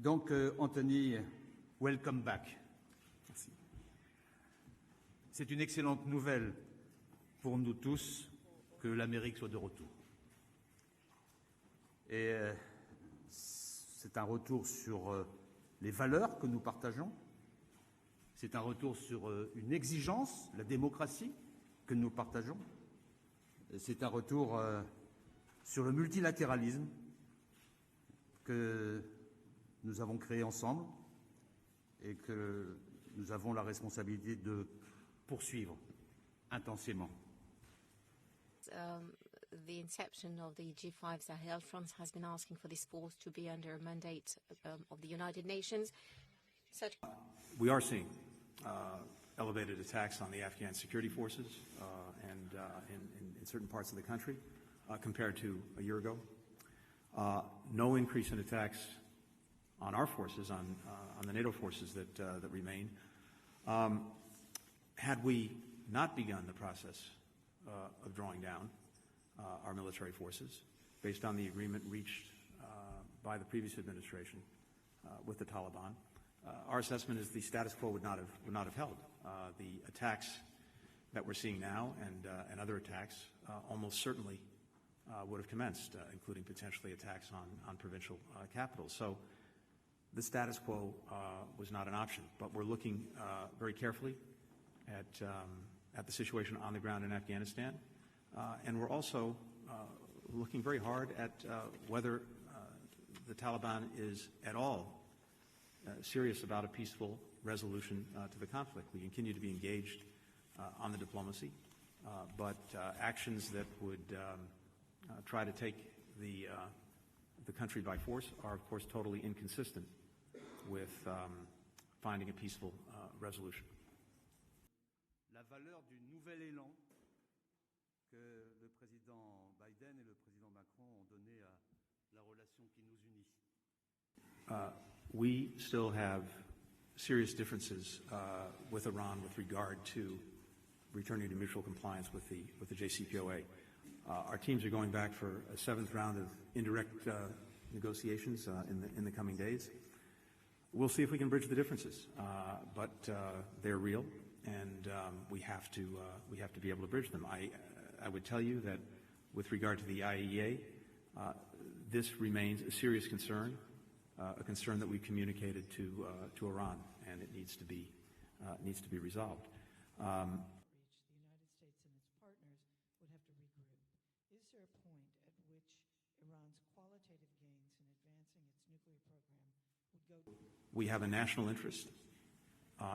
Donc, Antony, welcome back. Merci. C'est une excellente nouvelle pour nous tous que l'Amérique soit de retour. Et c'est un retour sur les valeurs que nous partageons. C'est un retour sur une exigence, la démocratie, que nous partageons. C'est un retour sur le multilatéralisme que nous avons créé ensemble et que nous avons la responsabilité de poursuivre intensément. The inception of the G5 Sahel Front has been asking for this force to be under a mandate of the United Nations. We are seeing elevated attacks on the Afghan security forces and in certain parts of the country compared to a year ago. No increase in attacks on our forces, on the NATO forces that remain. Had we not begun the process of drawing down our military forces, based on the agreement reached by the previous administration with the Taliban, our assessment is the status quo would not have held. The attacks that we're seeing now and other attacks almost certainly would have commenced, including potentially attacks on provincial capitals. So the status quo was not an option, but we're looking very carefully at the situation on the ground in Afghanistan, and we're also looking very hard at whether the Taliban is at all serious about a peaceful resolution to the conflict. We continue to be engaged on the diplomacy, but actions that would try to take the country by force are, of course, totally inconsistent with finding a peaceful resolution. La valeur du nouvel élan que le président Biden et le président Macron ont donné à la relation qui nous unit. We still have serious differences with Iran with regard to returning to mutual compliance with the JCPOA. Our teams are going back for a seventh round of indirect negotiations in the coming days. We'll see if we can bridge the differences, but they're real, and we have to be able to bridge them. I would tell you that with regard to the IAEA, this remains a serious concern, a concern that we communicated to Iran, and it needs to be resolved. The United States and its partners would have to regroup. Is there a point at which Iran's qualitative gains in advancing its nuclear program would go? We have a national interest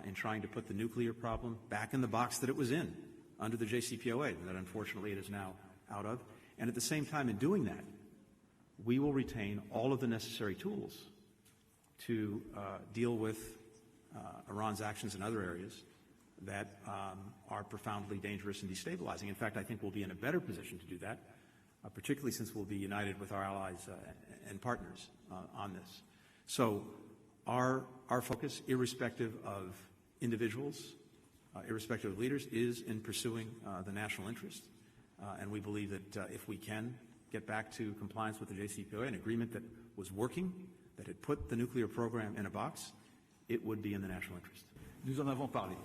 in trying to put the nuclear problem back in the box that it was in under the JCPOA, that unfortunately it is now out of. And at the same time, in doing that, we will retain all of the necessary tools to deal with Iran's actions in other areas that are profoundly dangerous and destabilizing. In fact, I think we'll be in a better position to do that, particularly since we'll be united with our allies and partners on this. So our focus, irrespective of individuals, irrespective of leaders, is in pursuing the national interest. And we believe that if we can get back to compliance with the JCPOA, an agreement that was working, that had put the nuclear program in a box, it would be in the national interest. Nous en avons parlé.